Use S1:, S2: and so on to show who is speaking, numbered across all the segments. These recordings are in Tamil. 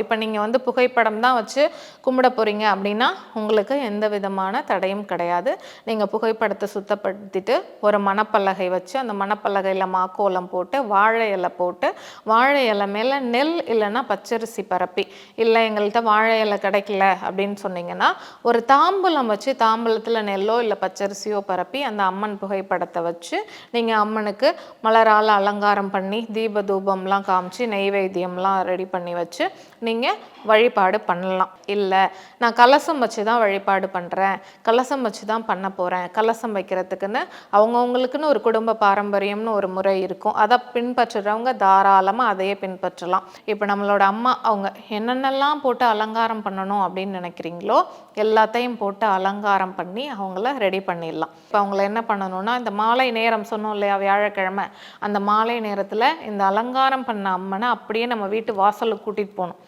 S1: இப்போ நீங்கள் வந்து புகைப்படம் தான் வச்சு கும்பிட போகிறீங்க அப்படின்னா உங்களுக்கு எந்த விதமான தடையும் கிடையாது. நீங்கள் புகைப்படத்தை சுத்தப்படுத்திட்டு ஒரு மணப்பலகை வச்சு அந்த மணப்பலகையில் மாக்கோலம் போட்டு வாழை இலை போட்டு வாழை இலை மேலே நெல் இல்லைன்னா பச்சரிசி பரப்பி, இல்லை எங்கள்கிட்ட வாழை இலை கிடைக்கல அப்படின்னு சொன்னீங்கன்னா ஒரு தாம்பூலம் வச்சு தாம்பூலத்தில் நெல்லோ இல்லை பச்சரிசியோ பரப்பி அந்த அம்மன் புகைப்படத்தை வச்சு நீங்கள் அம்மனுக்கு மலரால் அலங்காரம் பண்ணி தீப தூபம்லாம் காமிச்சு நெய்வேத்தியம்லாம் ரெடி பண்ணி வச்சு நீங்கள் வழிபாடு பண்ணலாம். இல்லை நான் கலசம் வச்சு தான் வழிபாடு பண்ணுறேன், கலசம் வச்சு தான் பண்ண போகிறேன், கலசம் வைக்கிறதுக்குன்னு அவங்கவுங்களுக்குன்னு ஒரு குடும்ப பாரம்பரியம்னு ஒரு முறை இருக்கும். அதை பின்பற்றுறவங்க தாராளமாக அதையே பின்பற்றலாம். இப்போ நம்மளோட அம்மா அவங்க என்னென்னலாம் போட்டு அலங்காரம் பண்ணணும் அப்படின்னு நினைக்கிறீங்களோ எல்லாத்தையும் போட்டு அலங்காரம் பண்ணி அவங்கள ரெடி பண்ணிடலாம். இப்போ அவங்கள என்ன பண்ணணும்னா இந்த மாலை நேரம் சொன்னோம் இல்லையா, வியாழக்கிழமை, அந்த மாலை நேரத்தில் இந்த அலங்காரம் பண்ண அம்மனை அப்படியே நம்ம வீட்டு வாசலுக்கு கூட்டிகிட்டு போகணும்.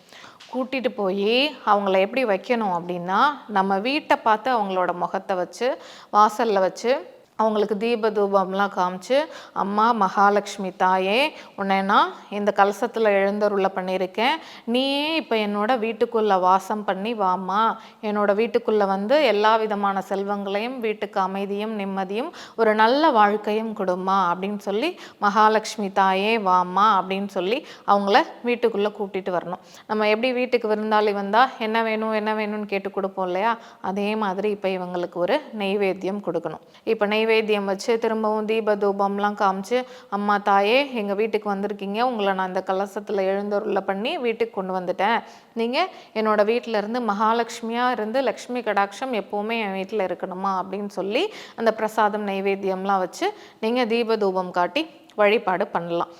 S1: கூட்டிகிட்டு போய் அவங்கள எப்படி வைக்கணும் அப்படின்னா நம்ம வீட்டை பார்த்து அவங்களோட முகத்தை வச்சு வாசலில் வச்சு அவங்களுக்கு தீப தூபம்லாம் காமிச்சு, அம்மா மகாலட்சுமி தாயே உன்னை நான் இந்த கலசத்தில் எழுந்தருள பண்ணியிருக்கேன், நீயே இப்போ என்னோட வீட்டுக்குள்ளே வாசம் பண்ணி வாமா, என்னோட வீட்டுக்குள்ளே வந்து எல்லா விதமான செல்வங்களையும் வீட்டுக்கு அமைதியும் நிம்மதியும் ஒரு நல்ல வாழ்க்கையும் கொடுமா அப்படின்னு சொல்லி மகாலட்சுமி தாயே வாமா அப்படின்னு சொல்லி அவங்கள வீட்டுக்குள்ளே கூட்டிகிட்டு வரணும். நம்ம எப்படி வீட்டுக்கு விருந்தாளி வந்தால் என்ன வேணும் என்ன வேணும்னு கேட்டு கொடுப்போம் இல்லையா, அதே மாதிரி இப்போ இவங்களுக்கு ஒரு நெய்வேத்தியம் கொடுக்கணும். இப்போ நெய்வேத்தியம் வச்சு திரும்பவும் தீப தூபம்லாம் காமிச்சு, அம்மா தாயே எங்கள் வீட்டுக்கு வந்திருக்கீங்க, உங்களை நான் இந்த கலசத்தில் எழுந்தருள பண்ணி வீட்டுக்கு கொண்டு வந்துட்டேன், நீங்கள் என்னோட வீட்டில் இருந்து மகாலட்சுமியாக இருந்து லக்ஷ்மி கடாட்சம் எப்போவுமே என் வீட்டில் இருக்கணுமா அப்படின்னு சொல்லி அந்த பிரசாதம் நெய்வேத்தியம்லாம் வச்சு நீங்கள் தீப தூபம் காட்டி வழிபாடு பண்ணலாம்.